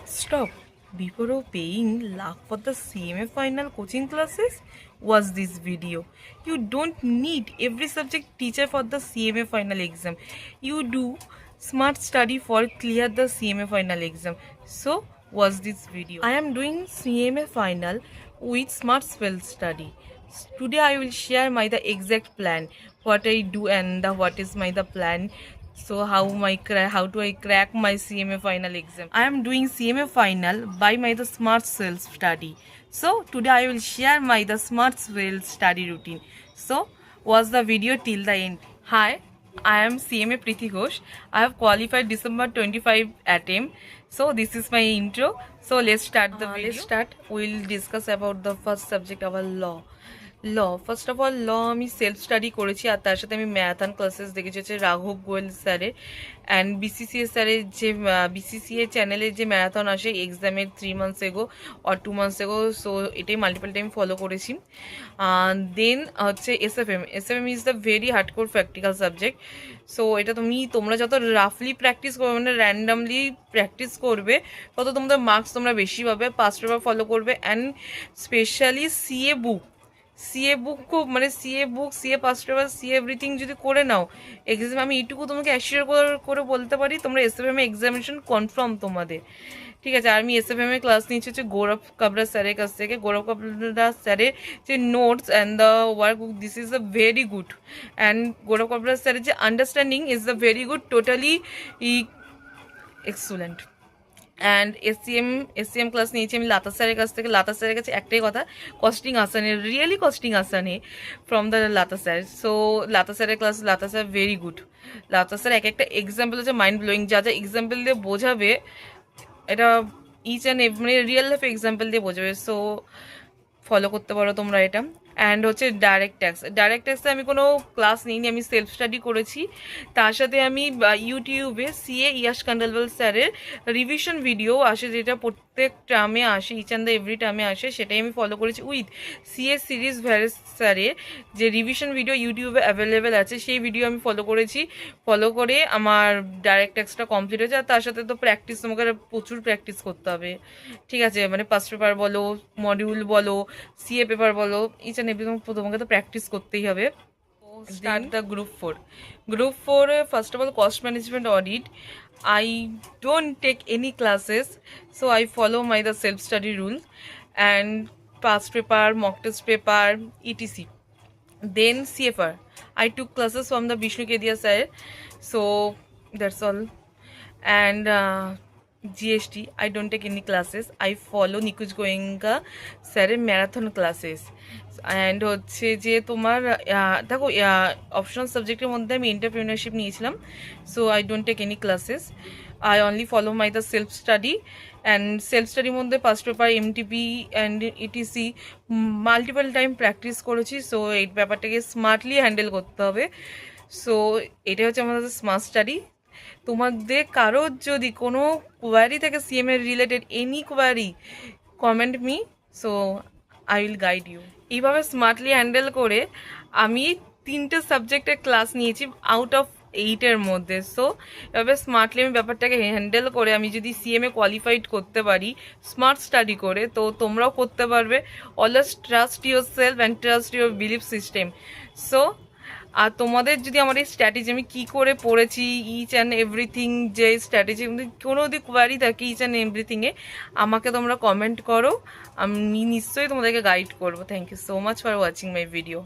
Stop. Before paying lakh for the CMA final coaching classes, watch this video. You don't need every subject teacher for the CMA final exam. You do smart study for clear the CMA final exam. So watch this video. I am doing CMA final with smart spell study. Today I will share my the exact plan, what I do and what is my the plan. So how do I crack my CMA final exam? I am doing CMA final by my the smart self study. So today I will share my the smart self study routine. So watch the video till the end. Hi, I am CMA Priti Ghosh. I have qualified December 25 attempt. So this is my intro. So let's start the video. Let's start. We'll discuss about the first subject, our law. First of all আমি self study করেছি, আর তার সাথে আমি marathon classes দেখেছি হচ্ছে রাঘব গোয়েল স্যারের and বিসিসিএ স্যারের যে বিসিসিএ চ্যানেলের যে ম্যারাথন আসে এক্সামের 3 months ago or 2 months ago. So এটাই মাল্টিপল টাইম ফলো করেছি। দেন হচ্ছে SFM is the very hardcore practical subject. So এটা তোমরা যত রাফলি প্র্যাকটিস করবে, মানে র্যান্ডামলি প্র্যাকটিস করবে, তত তোমাদের মার্কস তোমরা বেশি পাবে। পাস্ট পেপার ফলো করবে অ্যান্ড স্পেশালি সিএ বুক খুব, মানে CA past paper CA everything যদি করে নাও এক্সাম, আমি এইটুকু তোমাকে অ্যাসিওর করে বলতে পারি তোমরা এসএফএম এক্সামিনেশন কনফার্ম তোমাদের, ঠিক আছে। আর আমি এসএফএম এর ক্লাস নিচ্ছি হচ্ছে গৌরব কাবরা স্যারের কাছ থেকে। গৌরব কাবরা স্যারের যে notes and the workbook, this is the very good, and Gaurav Kabra স্যারের যে understanding is the very good, totally excellent. And SCM class নিয়েছি আমি লাতা স্যারের কাছ থেকে। লাতা স্যারের কাছে একটাই কথা, কস্টিং আসানে, রিয়েলি কস্টিং আসানে from the Lata sir. So Lata স্যারের class, Lata sir very good. Lata sir এক একটা এক্সাম্পল হচ্ছে মাইন্ড ব্লোয়িং, যা যা এক্সাম্পল দিয়ে বোঝাবে এটা ইচ অ্যান্ড মানে রিয়েল লাইফ এক্সাম্পল দিয়ে বোঝাবে। সো ফলো করতে পারো তোমরা এটা। অ্যান্ড হচ্ছে ডাইরেক্ট ট্যাক্সে আমি কোনো ক্লাস নিইনি, আমি সেলফ স্টাডি করেছি। তার সাথে আমি ইউটিউবে সিএ ইয়াশ কান্ডালওয়াল স্যারের রিভিশন ভিডিও আসে, যেটা প্রত্যেক টার্মে আসে, ইচ অ্যান্ড দ্য এভরি টার্মে আসে, সেটাই আমি ফলো করেছি। উইথ সিএ সিরিজ ভ্যারেস স্যারের যে রিভিশন ভিডিও ইউটিউবে অ্যাভেলেবেল আছে, সেই ভিডিও আমি ফলো করেছি। ফলো করে আমার ডাইরেক্ট ট্যাক্সটা কমপ্লিট হয়েছে। আর তার সাথে তো প্র্যাকটিস, তোমাকে প্রচুর প্র্যাকটিস করতে হবে, ঠিক আছে। মানে পাস্ট পেপার বলো, মডিউল বলো, সিএ পেপার বলো, ইচ অ্যান্ড এভরিথিং তোমাকে তো প্র্যাকটিস করতেই হবে। Start the group four first of all cost management audit. I don't take any classes, so I follow my the self study rules and past paper, mock test paper, etc. Then CFR, I took classes from the Vishnu Kedia sir, so that's all. And GST, I don't take any classes, I follow Nikuj Goenka sir marathon classes. And হচ্ছে যে তোমার দেখো optional সাবজেক্টের মধ্যে আমি entrepreneurship নিয়েছিলাম। So I don't take any classes, I only follow my the self study. And self স্টাডির মধ্যে past paper, MTP and ETC multiple time practice করেছি। সো এই ব্যাপারটাকে স্মার্টলি হ্যান্ডেল করতে হবে। সো এটা হচ্ছে আমাদের স্মার্ট স্টাডি। তোমাদের কারোর যদি কোনো কোয়ারি থাকে সিএম এর related, any query, comment me, so I will guide you. এইভাবে স্মার্টলি হ্যান্ডেল করে আমি 3টে সাবজেক্টের ক্লাস নিয়েছি আউট অফ 8-এর মধ্যে। সো এভাবে স্মার্টলি আমি ব্যাপারটাকে হ্যান্ডেল করে আমি যদি সিএমএ কোয়ালিফাইড করতে পারি স্মার্ট স্টাডি করে, তো তোমরাও করতে পারবে। Always trust yourself and trust your belief system. So আর তোমাদের যদি আমার এই স্ট্র্যাটেজি আমি কী করে পড়েছি, ইচ অ্যান্ড এভরিথিং, যে স্ট্র্যাটেজি কোনো যদি কোয়ারি থাকে ইচ অ্যান্ড এভরিথিংয়ে, আমাকে তোমরা কমেন্ট করো, আমি নিশ্চয়ই তোমাদেরকে গাইড করবো। Thank you so much for watching my video.